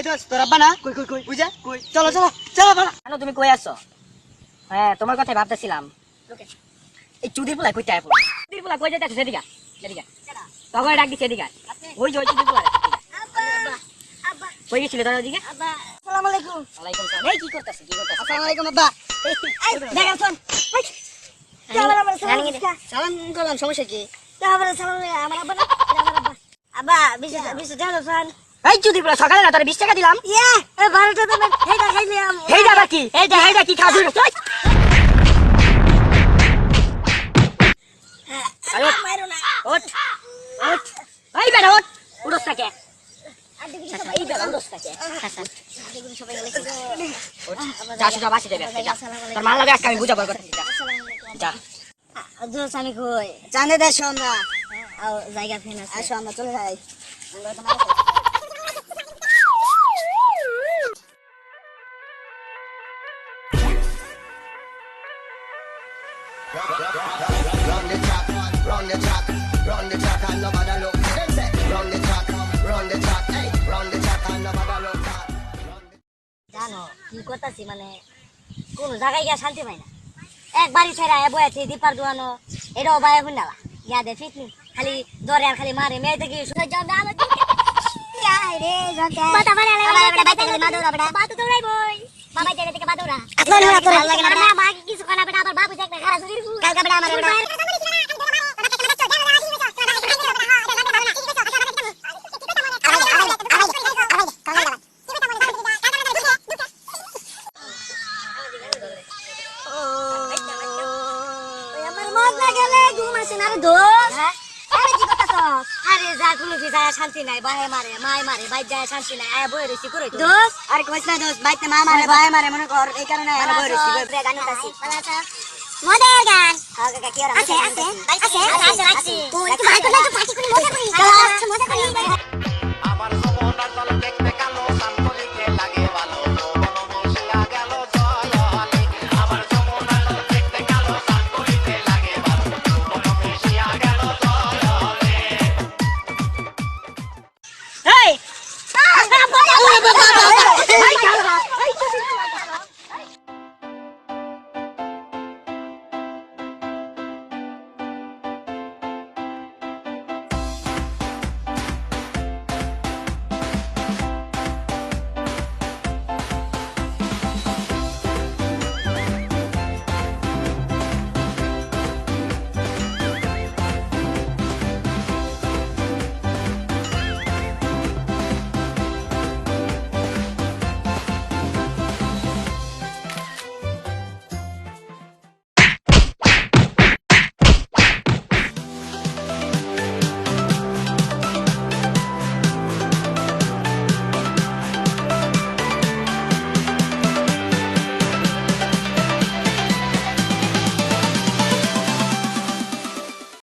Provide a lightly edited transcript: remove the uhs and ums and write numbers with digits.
দোস্ত তোর আব্বা না কই কই কই বুঝা কই চলো চলো চলো বাড়া কেন তুমি কই আছো? হ্যাঁ তোমার কথাই ভাবতেছিলাম। এই চুদির পোলা কই চাই পোলা চুদির পোলা কই যাইতাছে সেদিকে সেদিকে তখন ডাক দিছে এদিকে ওই যে ওই চুদির পোলা কই গেছিলে তোরা ওদিকে? আসসালামু আলাইকুম ওয়ালাইকুম সালাম। এই কি করতেছে কি করতেছে? আসসালামু আলাইকুম আব্বা এই দেখা শুন সালাম করলাম সমস্যা কি আমার আব্বা না আমার আব্বা আব্বা বিশ টাকা ফান এই চুদির পোলা সকালে না তোর 20 টাকা দিলাম। ইয়া এ 12 টাকা দেন হেডা খাইলাম হেইডা আবার কি? হেইডা কি খাবি? মারো না ওঠ ওঠ এই বেটা ওঠ উড়স থাকে এই বেটা উড়স থাকে সবাই গেলে ওঠ যা সুজা বাসি যাবে যা তোর মান লাগে আজকে আমি বুঝাবো কথা যা জোস আমি কই জানে দেশ আমরা আও জায়গা ফেন আছে আসো আমরা চলে যাই Run the track and nobody look. Them say, run the track, hey, run the track and nobody look. জানো কি করতেছি মানে কোন জায়গায় গিয়ে শান্তি পাই না একবারই ছেড়া বয়েছে দীপার দোয়ানো এটাও বাইরে হুন্ডালা ইয়া দে ফিটনি খালি দরে আর খালি মারে মেয়ে থেকে সহ্য হবে আমার রে জন্তে বাতা মারে আবার বাইতে গেলে মাদুরা বড়া বাতু দৌড়াই বই মামাই তেলে থেকে মাদুরা আপনার ভালো লাগে না মা কিছু করা বেটা আবার বাবু দেখবে খারাপ শরীর কালকা বেটা আমার বেটা শান্তি নাই বাহে মারে মায় মারে বাইক যায় শান্তি নাই আয় বই রইছি করে দোস্ত আরে কইছ না দোস্ত বাইতে মা মারে ভাই মারে মনে কর এই কারণে আরে বই রইছি গান উঠাছি মদের গান আছে আছে আছে আছে আছে তুই ভাই তো পার্টি